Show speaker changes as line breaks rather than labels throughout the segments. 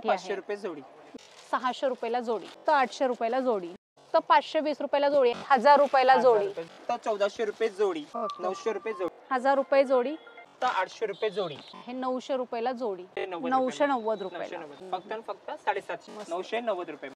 साठी आहे
500 रुपये जोडी,
600 रुपयाला जोडी, तर 800 रुपयाला जोडी, तर 520 रुपयाला जोडी, 1000 रुपयाला जोडी,
तर 1400 रुपये जोडी, 900 रुपये जोडी,
1000 रुपये जोडी,
तर 800 रुपये जोडी,
हे 900 रुपयाला जोडी,
990
रुपयाला,
फक्त आणि फक्त 750, 990 रुपये.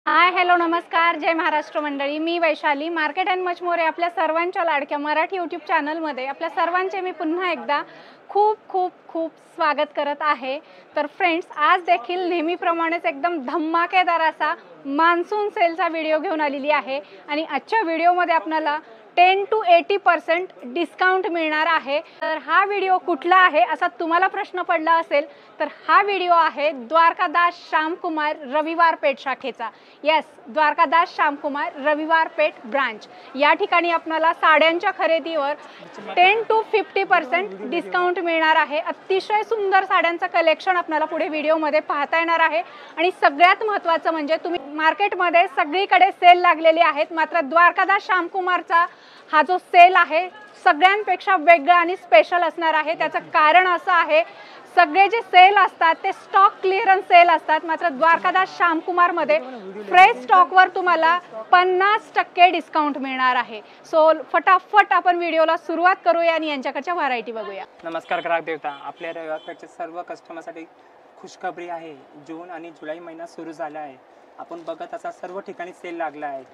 हाय हॅलो नमस्कार, जय महाराष्ट्र मंडळी. मी Vaishali, market and much more आपल्या सर्वांच्या लाडक्या मराठी यूट्यूब चॅनलमध्ये आपल्या सर्वांचे मी पुन्हा एकदा खूप खूप खूप स्वागत करत आहे. तर फ्रेंड्स, आज देखील नेहमीप्रमाणेच एकदम धमाकेदार असा मान्सून सेलचा व्हिडिओ घेऊन आलेली आहे आणि आजच्या व्हिडिओमध्ये आपल्याला 10 to 80% डिस्काउंट मिळणार आहे. तर हा व्हिडिओ कुठला आहे असा तुम्हाला प्रश्न पडला असेल तर हा व्हिडिओ आहे द्वारकादास श्यामकुमार रविवार पेठ शाखेचा. येस, द्वारकादास श्यामकुमार रविवार पेठ ब्रांच. या ठिकाणी आपल्याला साड्यांच्या खरेदीवर 10 to 50% डिस्काउंट मिळणार आहे. अतिशय सुंदर साड्यांचं कलेक्शन आपल्याला पुढे व्हिडिओमध्ये पाहता येणार आहे आणि सगळ्यात महत्त्वाचं म्हणजे तुम्ही मार्केटमध्ये सगळीकडे सेल लागलेले आहेत, मात्र द्वारकादास श्यामकुमारचा हा जो सेल आहे सगळ्यांपेक्षा वेगळा आणि स्पेशल असणार आहे. त्याचं कारण असं आहे, सगळे जे सेल असतात ते स्टॉक क्लिअरन्स सेल असतात, मात्र द्वारकादास श्यामकुमार मध्ये फ्रेश स्टॉकवर तुम्हाला 50% डिस्काउंट मिळणार आहे. सो फटाफट आपण व्हिडिओला सुरुवात करूया आणि यांच्याकडच्या व्हरायटी बघूया.
नमस्कार ग्राहक देवता, आपल्या रविवारपेठच्या सर्व कस्टमरसाठी खुशखबरी आहे. जून आणि जुलै महिना सुरू झाला आहे. आपण बघत असा सर्व ठिकाणी सेल लागला आहे,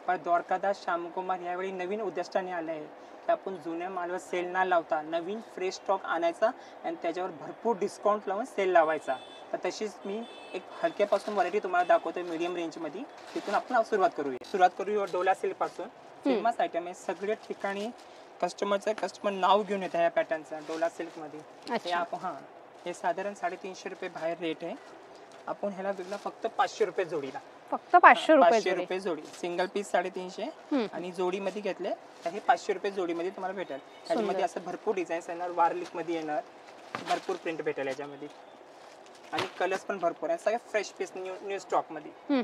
पण द्वारकादास श्यामकुमार यावेळी नवीन उद्दिष्टाने आले आहे की आपण जुन्या मालावर सेल न लावता नवीन फ्रेश स्टॉक आणायचा आणि त्याच्यावर भरपूर डिस्काउंट लावून सेल लावायचा. तर तशीच मी एक हलक्यापासून व्हरायटी तुम्हाला दाखवतो मीडियम रेंजमध्ये. तिथून आपण सुरुवात करूया डोला सिल्कपासून. फेमस आयटम आहे, सगळ्या ठिकाणी कस्टमर नाव घेऊन येतं ह्या पॅटर्नचा डोला सिल्कमध्ये. हे साधारण 350 रुपये बाहेर रेट आहे. आपण ह्याला विकला फक्त 500 रुपये जोडीला,
फक्त 500
रुपये जोडी. सिंगल पीस 350 आणि जोडीमध्ये घेतले तर हे 500 रुपये जोडीमध्ये तुम्हाला भेटेल. त्याच्यामध्ये असं भरपूर डिझाईन्स येणार, वारलिक मध्ये येणार, भरपूर प्रिंट भेटेल याच्यामध्ये आणि कलर्स पण भरपूर आहे. सगळे फ्रेश पीस न्यू स्टॉक मध्ये.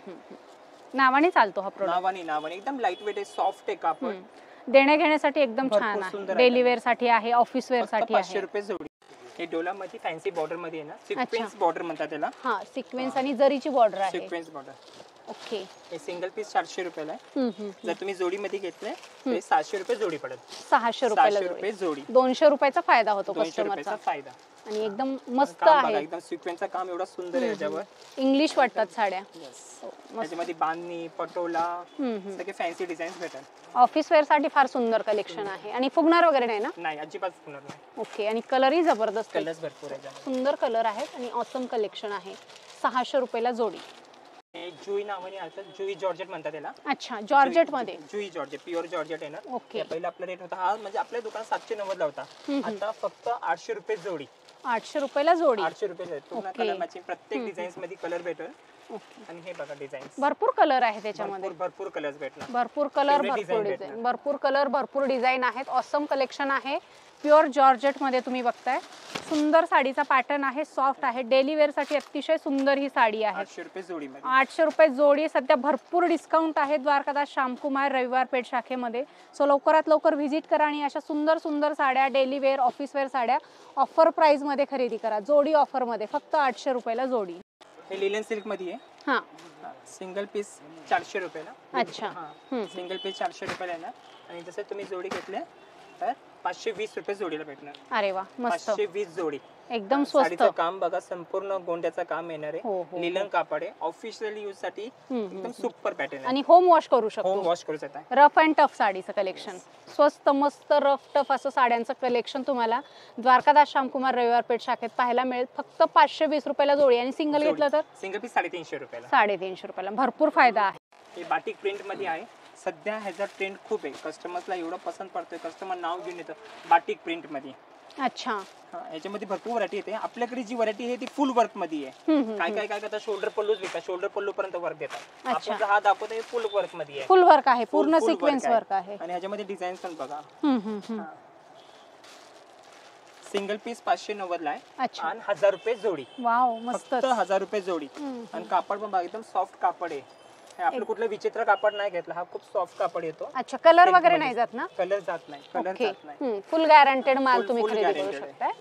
नावाने चालतो हा प्रोडक्ट.
नावाने एकदम लाईट वेट आहे, सॉफ्ट आहे कापड.
देण्या घेण्यासाठी एकदम छान आहे. डेली वेअर साठी आहे, ऑफिस वेअर साठी आहे.
500 रुपये जोडी. हे डोला मध्ये फॅन्सी बॉर्डर मध्ये आहे ना, सिक्वेन्स बॉर्डर म्हणतात त्याला.
हा, सिक्वेन्स आणि जरीची बॉर्डर आहे.
Sequence border.
ओके.
हे सिंगल पीस 400 रुपयाला आहे. जर तुम्ही जोडी मध्ये घेतले तर 700 रुपये जोडी पडेल.
600 रुपये जोडी. 200 रुपयाचा फायदा होतो कस्टमरचा.
फायदा
आणि एकदम मस्त आहे.
एकदम सिक्वेन्सचं काम एवढं सुंदर आहे याच्यावर.
इंग्लिश वाटतात साड्या.
त्याच्यामध्ये बांधणी, पटोला, सगळे फॅन्सी डिझाईन्स भेटतात.
ऑफिस वेअर साठी फार सुंदर कलेक्शन आहे आणि फुगणार वगैरे नाही ना?
नाही, अजिबात फुगणार नाही.
ओके. आणि कलरही जबरदस्त,
कलर्स भरपूर आहे,
सुंदर कलर आहेत आणि ऑसम कलेक्शन आहे. 600 रुपयाला जोडी.
जुई नावाने असतात, जुई जॉर्जेट म्हणतात त्याला.
अच्छा, जॉर्जेट मध्ये.
जुई जॉर्जेट, प्युअर जॉर्जेट आहे ना.
ओके.
पहिला आपला रेट होता हा, म्हणजे आपल्या दुकानात 790 ला होता. आता फक्त 800 रुपये जोडी.
800 रुपयाला जोडी.
800 रुपये. पूर्ण कलर मॅचिंग प्रत्येक डिझाईन्स मध्ये कलर भेटेल. आणि हे बघा डिझाईन्स
भरपूर कलर आहे त्याच्यामध्ये.
भरपूर कलर्स भेटणार.
भरपूर कलर, भरपूर डिझाईन, भरपूर कलर, भरपूर डिझाईन आहेत. ऑसम कलेक्शन आहे. प्युअर जॉर्जेट मध्ये तुम्ही बघताय. सुंदर साडीचा पॅटर्न आहे, सॉफ्ट आहे. डेली वेअर साठी अतिशय सुंदर ही साडी आहे.
800 रुपये जोडी.
800 रुपये जोडी. सध्या भरपूर डिस्काउंट आहे द्वारकादास श्यामकुमार रविवार पेठ शाखेमध्ये. सो लवकरात लवकर व्हिजिट करा आणि अशा सुंदर सुंदर साड्या, डेली वेअर, ऑफिस वेअर साड्या ऑफर प्राइस मध्ये खरेदी करा. जोडी ऑफर मध्ये फक्त 800 रुपयाला जोडी.
हे लिलन सिल्क मध्ये आहे.
हा,
सिंगल पीस 400 रुपयाला.
अच्छा.
सिंगल पीस 400 रुपयाला येणार आणि जसं तुम्ही जोडी घेतल्या तर 520 रुपये जोडीला भेटणार.
अरे वा, मस्त.
520 जोडी.
एकदम स्वस्त.
साडीचं काम बघा, संपूर्ण गोंड्याचं काम येणार आहे. लिलन कापड आहे. ऑफिशियल यूज साठी एकदम सुपर पॅटर्न आहे
आणि होम वॉश करू शकतो.
होम वॉश करू शकता.
रफ अँड टफ साडीचं कलेक्शन. स्वस्त मस्त रफ टफ असं साड्यांचं कलेक्शन तुम्हाला द्वारकादास श्यामकुमार रविवार पेठ शाखेत पाहायला मिळेल. फक्त 520 रुपयाला जोडी. आणि सिंगल घेतलं तर
सिंगल पीस 350 रुपयाला.
350 रुपयाला. भरपूर फायदा आहे.
हे बाटिक प्रिंट मध्ये आहे. सध्या ह्याचा ट्रेंड खूप आहे, कस्टमर्सला एवढं पसंत पडतोय. कस्टमर नाव घेऊन येतं बाटिक प्रिंट मध्ये.
अच्छा.
याच्यामध्ये भरपूर व्हरायटी येते. आपल्याकडे जी व्हरायटी आहे ती फुल वर्क मध्ये आहे. काय करतात, शोल्डर पल्लूच विकतात, शोल्डर पल्लू पर्यंत वर्क देतात. आपण हा दाखवतो फुल वर्क मध्ये आहे.
फुल वर्क आहे, पूर्ण सिक्वेन्स वर्क आहे.
आणि ह्याच्यामध्ये डिझाईन पण बघा. सिंगल पीस 590 ला आहे आणि 1000 रुपये जोडी.
वाव, मस्त.
1000 रुपये जोडी. आणि कापड पण बघा, एकदम सॉफ्ट कापड आहे. हे आपलं कुठलं विचित्र कापड नाही घेतलं, हा खूप सॉफ्ट कापड येतो.
अच्छा, कलर वगैरे नाही जात ना?
कलर जात नाही, कलर
ओके,
जात नाही.
फुल गॅरंटेड माल तुम्ही खरेदी करू शकताय.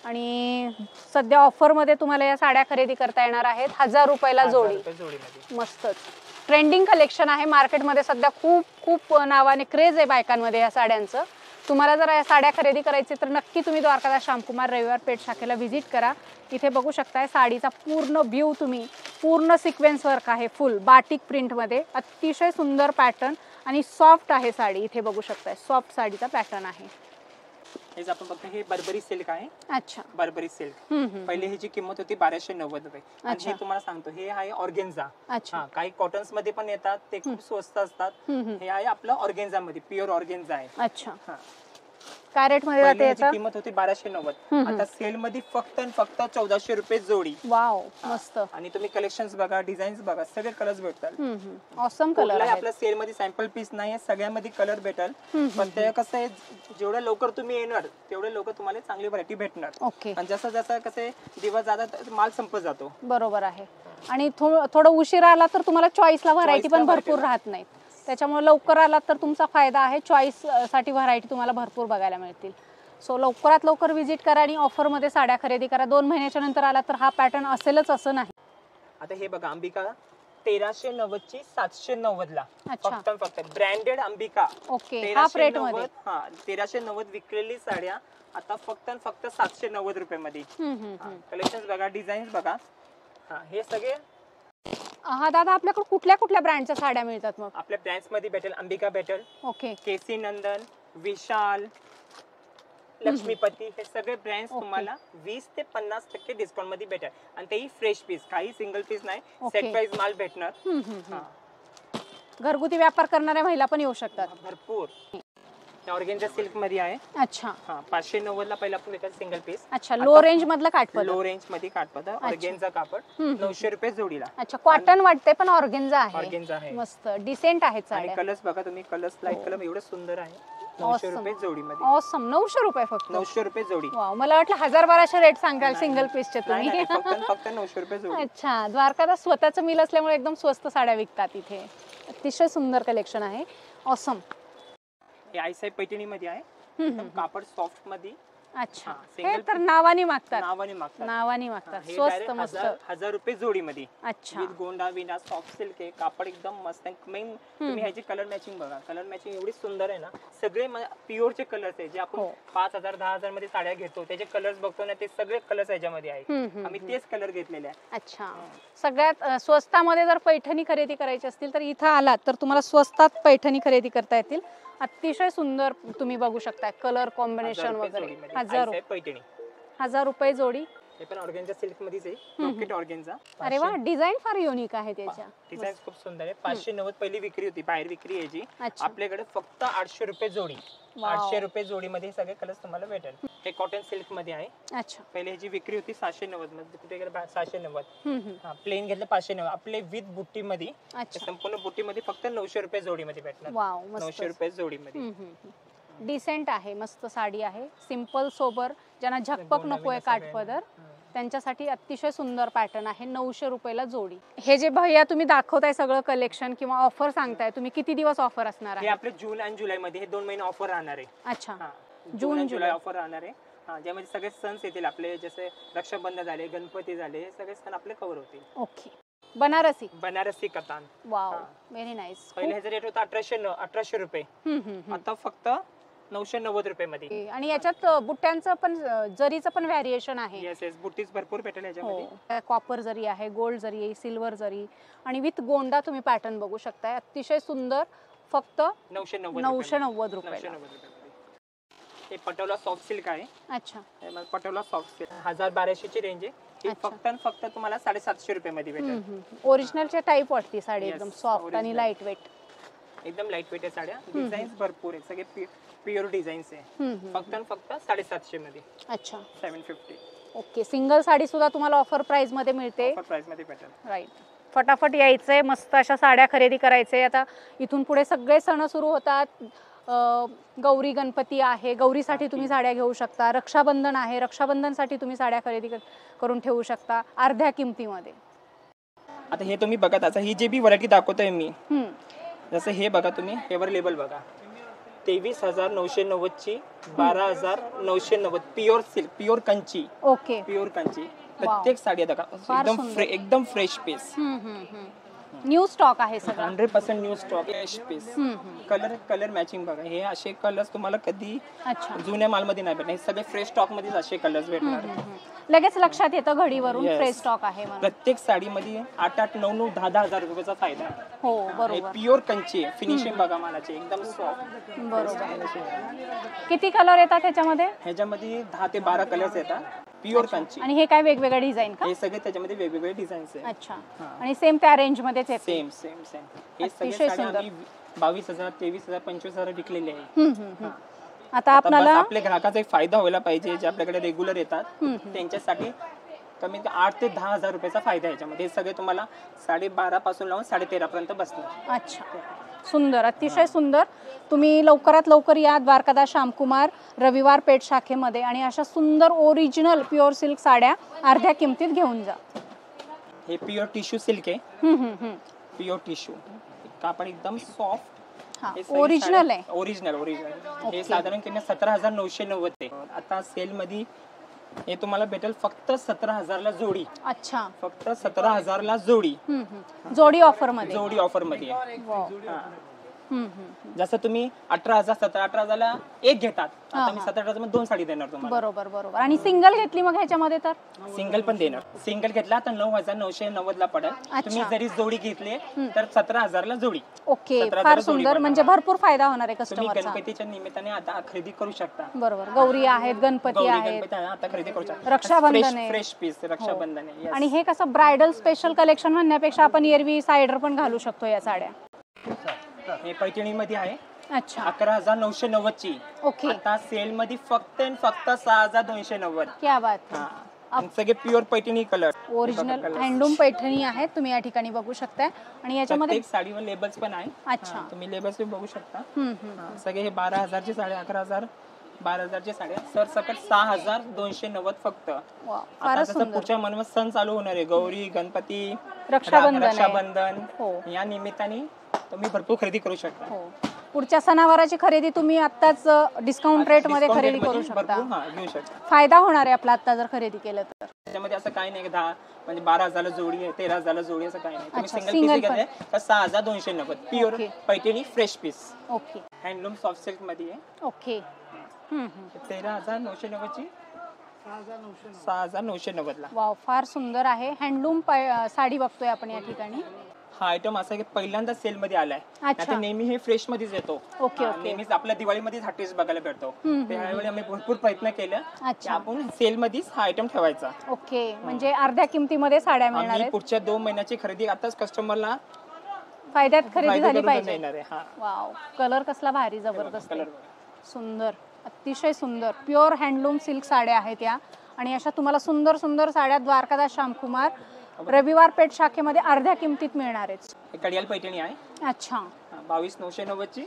आणि सध्या ऑफर मध्ये तुम्हाला या साड्या खरेदी करता येणार आहेत 1000 रुपयाला जोडी. मस्तच ट्रेंडिंग कलेक्शन आहे मार्केटमध्ये सध्या, खूप खूप नावाने क्रेज आहे बायकांमध्ये या साड्यांचं. तुम्हाला जर या साड्या खरेदी करायची तर नक्की तुम्ही द्वारकादास श्यामकुमार रविवार पेठ शाखेला व्हिजिट करा. इथे बघू शकताय साडीचा पूर्ण व्ह्यू तुम्ही, पूर्ण सिक्वेन्स वर्क आहे, फुल बाटिक प्रिंटमध्ये, अतिशय सुंदर पॅटर्न आणि सॉफ्ट आहे साडी. इथे बघू शकताय सॉफ्ट साडीचा पॅटर्न आहे.
हेच आपण बघतो, हे बर्बरी सिल्क आहे.
अच्छा,
बर्बरी सिल्क पहिले ह्याची किंमत होती 1290 रुपये. आणि हे तुम्हाला सांगतो, हे आहे ऑर्गेन्झा.
अच्छा,
काही कॉटन्स मध्ये पण येतात, ते खूप स्वस्त असतात. हे आहे आपलं ऑर्गेन्झा मध्ये, प्युअर ऑर्गेन्झा आहे.
अच्छा, काय रेट मध्ये जाते याची
किंमत होती 1290, आता सेल मध्ये फक्त आणि फक्त 1400 रुपये जोडी.
वाव, मस्त.
आणि तुम्ही कलेक्शन्स बघा, डिझाईन्स बघा, सगळे कलर्स भेटतात.
ऑसम कलर आहे.
आपल्या सेल मध्ये सॅम्पल पीस नाही, सगळ्यामध्ये कलर भेटेल. पण ते कसं आहे, जेवढ्या लवकर तुम्ही येणार तेवढे लवकर तुम्हाला चांगली व्हरायटी भेटणार.
ओके.
आणि जसं जसं कसं दिवस जातात माल संपत जातो.
बरोबर आहे. आणि थोडं उशीर आला तर तुम्हाला चॉईसला व्हरायटी पण भरपूर राहत नाही, त्याच्यामुळे लवकर आलात तर तुमचा फायदा आहे. चॉईस साठी व्हरायटी तुम्हाला भरपूर बघायला मिळतील. सो लवकरात लवकर व्हिजिट करा आणि ऑफर मध्ये साड्या खरेदी करा. 2 महिन्याच्या नंतर आला तर हा पॅटर्न असेलच असं नाही.
आता हे बघा, अंबिका 1390 ची 790 ला.
अच्छा,
फक्त branded Ambika.
Okay, half rate मध्ये.
हा, 1390 विकलेली साड्या आता फक्त आणि फक्त 790 रुपये मध्ये. कलेक्शन्स बघा, डिझाईन्स बघा. हा, हे सगळे.
हा दादा, आपल्याकडे कुठल्या कुठल्या ब्रँडच्या साड्या मिळतात मग?
आपल्या ब्रँड्स मध्ये भेटेल, अंबिका भेटेल,
ओके,
केसी नंदन, विशाल, लक्ष्मीपती, हे सगळे ब्रँड्स तुम्हाला 20 ते 50% डिस्काउंट मध्ये भेटेल. आणि तेही फ्रेश पीस, काही सिंगल पीस नाही, सेट वाईज माल भेटणार.
घरगुती व्यापार करणाऱ्या महिला पण येऊ शकतात
भरपूर. ऑर्गेन्झा सिल्क मध्ये आहे.
अच्छा,
हा, 590 ला पहिला आपण सिंगल पीस.
अच्छा, लो रेंज मधलं काठपदर.
लो रेंज मध्ये काठपदर, ऑर्गेन्झा कापड, 900 रुपये जोडीला.
अच्छा, कॉटन वाटते पण ऑर्गेन्झा आहे.
ऑर्गेन्झा आहे,
मस्त डिसेंट आहेत
आणि
साड्या.
कलर्स बघा तुम्ही, कलर्स लाईट कलर एवढं सुंदर आहे. 900 रुपये जोडी मध्ये.
ऑसम, 900 रुपये फक्त.
900 रुपये जोडी.
वाव, मला वाटलं 1000-1200 रेट सांगाल सिंगल पीसचे तुम्ही.
फक्त 900 रुपये जोडी.
अच्छा, द्वारकादास स्वतःचं मिल असल्यामुळे एकदम स्वस्त साड्या विकतात इथे. अतिशय सुंदर कलेक्शन आहे. ऑसम.
हे आईसाहेब पैठणी मध्ये आहे, कापड सॉफ्ट मध्ये.
अच्छा, हे तर नावानी मागतात. स्वस्त मस्त.
1000 रुपये जोडी मध्ये.
अच्छा,
विथ गोंडा विना, सॉफ्ट सिल्क आहे, कापड एकदम मस्त आहे. मेन तुम्ही ह्याची कलर मॅचिंग बघा, कलर मॅचिंग एवढी सुंदर आहे ना. सगळे प्युअरचे कलर्स आहे, जे आपण 5000-10,000 मध्ये साड्या घेतो त्याचे कलर्स बघतो ना, ते सगळे कलर्स याच्यामध्ये आहेत. आम्ही तेच कलर घेतलेले आहे.
अच्छा, सगळ्यात स्वस्तामध्ये जर पैठणी खरेदी करायची असतील तर इथं आलात तर तुम्हाला स्वस्तात पैठणी खरेदी करता येतील. अतिशय सुंदर तुम्ही बघू शकता कलर कॉम्बिनेशन वगैरे. 1000 रुपये जोडी.
हे पण ऑर्गेन्झा सिल्क मध्येच आहे, पॉकेट ऑर्गेन्झा.
अरे वा, डिझाईन फार युनिक आहे त्याच्या.
डिझाईन खूप सुंदर आहे. 590 पहिली विक्री होती, बाहेर विक्री याची. आपल्याकडे फक्त 800 रुपये जोडी. 800 रुपये जोडी मध्ये सगळे कलर्स तुम्हाला भेटेल. हे कॉटन सिल्क मध्ये आहे.
अच्छा,
पहिले ह्याची विक्री होती 790 मध्ये, कुठे गेलं 790. हा, प्लेन घेतलं 590. आपले विथ बुट्टी मध्ये, संपूर्ण बुट्टी मध्ये फक्त 900 रुपये जोडी मध्ये भेटणार. 900 रुपये जोडी मध्ये.
डिसेंट आहे, मस्त साडी आहे. सिंपल सोबर, ज्यांना झकपक नकोय काठपदर, त्यांच्यासाठी अतिशय सुंदर पॅटर्न आहे. 900 रुपयाला जोडी. हे जे भैया तुम्ही दाखवताय सगळं कलेक्शन किंवा ऑफर सांगताय तुम्ही, किती दिवस ऑफर असणार आहे?
हे आपले जून आणि जुलै मध्ये हे 2 महिने ऑफर राहणार आहे.
अच्छा,
जून जुलै ऑफर राहणार आहे. हा, ज्यामध्ये सगळे सण येतील आपले, जसे रक्षाबंधन झाले, गणपती झाले, हे सगळे सण आपले कव्हर होतील.
Okay. Banarasi katan. Wow, very nice.
पहिले ह्याचा रेट होता 1800 रुपये, आता फक्त 990 रुपये मध्ये.
आणि याच्यात बुट्ट्यांचं पण, जरीचं पण व्हॅरिएशन आहे.
येस येस, बुट्टीज भरपूर भेटेल याच्यामध्ये.
कॉपर जरी आहे, गोल्ड जरी आहे, सिल्वर जरी, आणि विथ गोंडा तुम्ही पॅटर्न बघू शकताय. अतिशय सुंदर, फक्त 990 रुपये.
हे पटोला सॉफ्ट सिल्क आहे.
अच्छा,
पटोला सॉफ्ट सिल्क 1200 ची रेंज आहे. फक्त फक्त तुम्हाला 750 रुपये मध्ये भेटेल.
ओरिजिनलच्या टाइप वाटते साडी, एकदम सॉफ्ट आणि लाईट वेट.
एकदम लाईट वेट आहे साड्या. डिझाईन्स भरपूर आहे, सगळे प्युअर डिझाईन्स आहे. फक्त 750 मध्ये.
अच्छा,
750.
ओके. सिंगल साडी सुद्धा तुम्हाला ऑफर प्राइस मध्ये मिळते.
ऑफर प्राइस मध्ये भेटेल.
राईट. फटाफट यायचंय, मस्त अशा साड्या खरेदी करायचे. आता इथून पुढे सगळे सण सुरू होतात. गौरी गणपती आहे, गौरीसाठी तुम्ही साड्या घेऊ शकता. रक्षाबंधन आहे, रक्षाबंधनसाठी तुम्ही साड्या खरेदी करून ठेवू शकता अर्ध्या किमतीमध्ये.
आता हे तुम्ही बघत असा ही जी बी व्हरायटी दाखवतोय मी, जसं हे बघा तुम्ही, हेवर लेबल बघा, 23,990 ची 12,990 pure silk, pure Kanchi,
okay.
Pure Kanchi. प्रत्येक साडी आहे बघा, एकदम फ्रेश पीस,
न्यू स्टॉक आहे सगळा,
100% new stock, fresh piece. Colour matching बघा, हे असे कलर्स तुम्हाला कधी जुन्या मालमध्ये नाही भेटणार, हे सगळे फ्रेश स्टॉक मध्ये असे कलर्स भेटणार.
लगेच लक्षात येतं घडीवरून फ्रेश स्टॉक आहे म्हणून.
प्रत्येक साडीमध्ये 8,000, 9,000, 10,000 रुपयाचा फायदा आहे.
हो बरोबर.
प्युअर कंची आहे, फिनिशिंग बघा मालाची एकदम सॉफ्ट.
बरोबर. किती कलर येतात ह्याच्यामध्ये?
ह्याच्यामध्ये 10 ते 12 कलर्स येतात, प्युअर कंची.
आणि हे काय वेगवेगळे डिझाईन का?
हे सगळे त्याच्यामध्ये वेगवेगळे डिझाईन्स आहेत.
अच्छा. आणि सेम त्या रेंज मध्येच येते?
Same same same. हे सगळे साडी आम्ही 22,000, 23,000, 25,000 विकलेले आहे.
आता आपल्याला
आपल्या ग्राहकाचा एक फायदा व्हायला पाहिजे, जे आपल्याकडे रेग्युलर येतात त्यांच्यासाठी कमीत कमी 8 ते 10,000 रुपयाचा फायदा आहे याच्यामध्ये. हे सगळे तुम्हाला 12.5 पासून लावून 13.5 पर्यंत बसणार.
अच्छा, सुंदर, अतिशय सुंदर. तुम्ही लवकरात लवकर या द्वारकादास श्यामकुमार रविवार पेठ शाखेमध्ये आणि अशा सुंदर ओरिजिनल प्युअर सिल्क साड्या अर्ध्या किमतीत घेऊन जा.
हे प्युअर टिश्यू सिल्क आहे, प्युअर टिश्यू कापड एकदम सॉफ्ट,
ओरिजिनल आहे.
ओरिजिनल हे साधारण किंमत 17,990 आहे. आता सेल मध्ये हे तुम्हाला भेटेल फक्त 17,000 ला जोडी.
अच्छा,
फक्त 17,000 ला जोडी.
जोडी ऑफर मध्ये,
जोडी ऑफर मध्ये. जसं तुम्ही 18,000, 17,000 ला एक घेतात, आता मी 17,000 मध्ये 2 साडी देणार तुम्हाला.
बरोबर बरोबर. आणि सिंगल घेतली मग ह्याच्यामध्ये तर
सिंगल पण देणार. सिंगल घेतला तर 9,990 ला पडेल. तुम्ही जरी जोडी घेतली तर 17,000 ला जोडी.
ओके, फार सुंदर. म्हणजे भरपूर फायदा होणार आहे
तुम्ही
कस्टमरचा.
गणपतीच्या निमित्ताने आता खरेदी करू शकता.
बरोबर. गौरी आहेत, गणपती आहेत,
आता खरेदी करू शकता.
रक्षाबंधन आहे,
फ्रेश पीस रक्षाबंधन आहे.
आणि हे कसं ब्रायडल स्पेशल कलेक्शन म्हणण्यापेक्षा आपण एरवी साइडर पण घालू शकतो या साड्या.
हे पैठणी मध्ये आहे.
अच्छा,
11,990 ची.
ओके.
आता सेल मध्ये फक्त 6,290.
क्या बात है.
आणि सगळे pure Paithani colour,
original handloom Paithani आहेत, तुम्ही या ठिकाणी बगू शकता. आणि याच्यामध्ये
एक साडीवर लेबल्स पण आहे.
अच्छा,
तुम्ही लेबल्स बघू शकता. सगळे हे 12,000 ची साडी, 11,000, 12,000 ची साडी, सर सकट 6,290 फक्त. आता जसं पुढच्या महिन्यात सण चालू होणार आहे, गौरी, गणपती, रक्षाबंधन, या निमित्ताने तुम्ही भरपूर खरेदी करू शकता.
हो, पुढच्या सणावाराची खरेदी तुम्ही आताच डिस्काउंट रेट मध्ये खरेदी करू शकता.
घेऊ शकता.
फायदा होणार आहे आपला आता जर खरेदी केलं तर.
त्याच्यामध्ये असं काही नाही 10 म्हणजे 12,000 जोडी आहे, 13,000 जोडी, असं काही नाही. तुम्ही सिंगल पीस घेतले तर 6,290 pure Paithani fresh piece. Okay. Handloom soft silk मध्ये आहे.
ओके.
13,990 ची 6,990 ला.
वाव, फार सुंदर आहे. हँडलूम साडी बघतोय आपण या ठिकाणी.
हा आयटम असा की पहिल्यांदा सेल मध्ये आलाय. आता नेहमी हे फ्रेश मध्येच येतो. नेहमीच आपल्या दिवाळीमध्येच हा टेस्ट बघायला भेटतो. त्यावेळी आम्ही भरपूर प्रयत्न केले की आपण सेल मध्येच हा आयटम ठेवायचा.
ओके, म्हणजे अर्ध्या किमतीमध्ये साड्या मिळणार आहेत.
पुढच्या 2 महिन्याची खरेदी आताच कस्टमरला
फायद्यात खरेदी झाली पाहिजे.
हा
वाव, कलर कसला भारी, जबरदस्त, सुंदर, अतिशय सुंदर. प्युअर हँडलूम सिल्क साड्या आहेत या. आणि अशा तुम्हाला सुंदर सुंदर साड्या द्वारकादास श्यामकुमार रविवार पेठ शाखेमध्ये अर्ध्या किमतीत मिळणार आहेत.
कडियाल पैठणी आहे.
अच्छा,
22,990 ची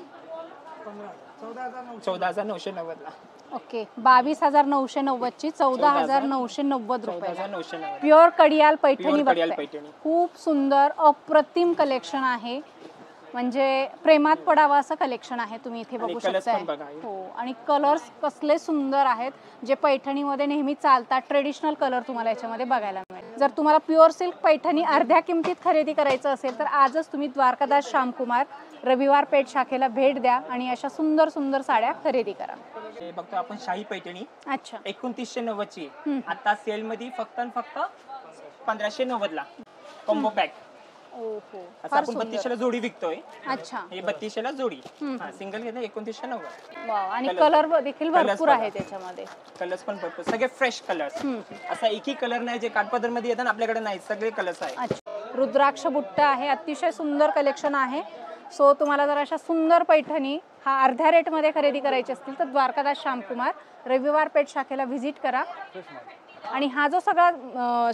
14,990 ला.
ओके, 22,990 ची 14,990 रुपये. प्युअर कडियाल पैठणी बघताय. खूप सुंदर अप्रतिम कलेक्शन आहे. म्हणजे प्रेमात पडावं असं कलेक्शन आहे. तुम्ही इथे बघू शकता. हो, आणि कलर्स कसले सुंदर आहेत, जे पैठणीमध्ये नेहमी चालतात. ट्रेडिशनल कलर तुम्हाला याच्यामध्ये बघायला मिळेल. जर तुम्हाला प्युअर सिल्क पैठणी अर्ध्या किमतीत खरेदी करायचं असेल तर आजच तुम्ही द्वारकादास श्यामकुमार रविवार पेठ शाखेला भेट द्या आणि अशा सुंदर सुंदर साड्या खरेदी करा.
हे बघतो आपण शाही पैठणी.
अच्छा,
2990 ची. आता सेल मध्ये फक्त 1,590 ला कॉम्बो पॅक.
ओहो,
आपण 3200 ला जोडी विकतोय.
अच्छा,
हे 3200 ला जोडी. सिंगल घेतलं 2990.
वाव, आणि कलर देखील भरपूर आहे त्याच्यामध्ये.
कलर्स पण भरपूर, सगळे फ्रेश कलर्स. असा एकही कलर नाही जे काठपदर मध्ये येतात आपल्याकडे नाही, सगळे कलर्स आहेत.
अच्छा, रुद्राक्ष बुट्ट आहे, अतिशय सुंदर कलेक्शन आहे. सो तुम्हाला जर अशा सुंदर पैठणी हा अर्ध्या रेट मध्ये खरेदी करायची असतील तर द्वारकादास श्यामकुमार रविवार पेठ शाखेला व्हिजिट करा. आणि हा जो सगळा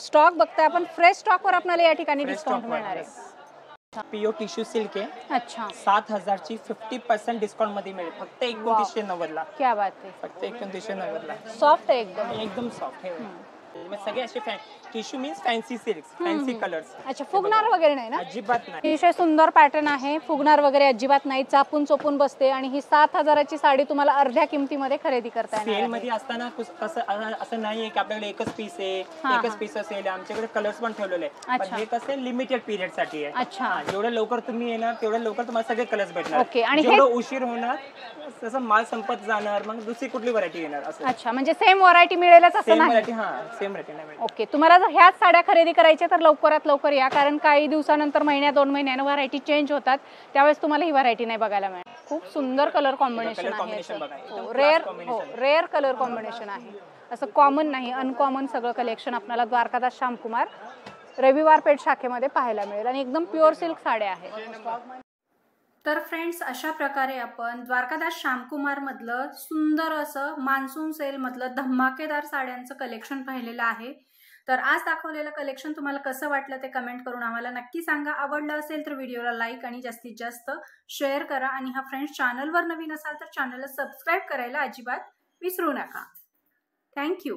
स्टॉक बघताय आपण, फ्रेश स्टॉक वर आपल्याला या ठिकाणी डिस्काउंट मिळणार आहे.
प्युअर टिश्यू सिल्क आहे.
अच्छा,
7,000 ची 50% डिस्काउंट मध्ये मिळेल फक्त 2990 ला.
क्या बात आहे.
फक्त 2990 ला.
सॉफ्ट आहे एकदम.
एकदम सॉफ्ट आहे. सगळे असे tissue means fancy silk, fancy colours.
अच्छा, फुगणार वगैरे नाही ना?
अजिबात नाही.
अतिशय सुंदर पॅटर्न आहे, फुगणार वगैरे अजिबात नाही, चापून चोपून बसते आणि ही 7,000ची साडी तुम्हाला अर्ध्या किमतीमध्ये खरेदी करता येणार
सेल
आहे.
मध्ये असताना असं नाहीये की आपल्याकडे एकच पीस आहे, एकच पीस असेल. आमच्याकडे कलर्स पण ठेवलेले आहे, पण हे कसं लिमिटेड पिरियड साठी आहे.
अच्छा,
जेवढं लवकर तुम्ही येणार तेवढं लवकर तुम्हाला सगळे कलर्स भेटणार.
ओके. आणि
जेवढं उशीर होणार तसं माल संपत जाणार, मग दुसरी कुठली व्हरायटी येणार असं.
अच्छा, म्हणजे सेम व्हरायटी मिळेलच असं
सेम
नाही?
व्हरायटी, सेम व्हरायटी नाही मिळेल.
ओके. तुम्हाला जर ह्याच साड्या खरेदी करायच्या तर लवकरात लवकर या, कारण काही दिवसानंतर, महिन्या 2 महिन्यानं व्हरायटी चेंज होतात, त्यावेळेस तुम्हाला ही व्हरायटी नाही बघायला मिळेल. खूप सुंदर कलर कॉम्बिनेशन आहे, रेअर कलर कॉम्बिनेशन आहे, असं कॉमन नाही, अनकॉमन सगळं कलेक्शन आपल्याला द्वारकादास श्यामकुमार रविवार पेठ शाखेमध्ये पाहायला मिळेल आणि एकदम प्युअर सिल्क साड्या आहेत. तर फ्रेंड्स, अशा प्रकारे आपण द्वारकादास श्यामकुमार मधलं सुंदर असं मान्सून सेल मधलं धमाकेदार साड्यांचं कलेक्शन पाहिलेलं आहे. तर आज दाखवलेलं कलेक्शन तुम्हाला कसं वाटलं ते कमेंट करून आम्हाला नक्की सांगा. आवडलं असेल तर व्हिडिओला लाईक आणि जास्तीत जास्त शेअर करा. आणि हा फ्रेंड्स चॅनलवर नवीन असाल तर चॅनलला सबस्क्राईब करायला अजिबात विसरू नका. थँक्यू.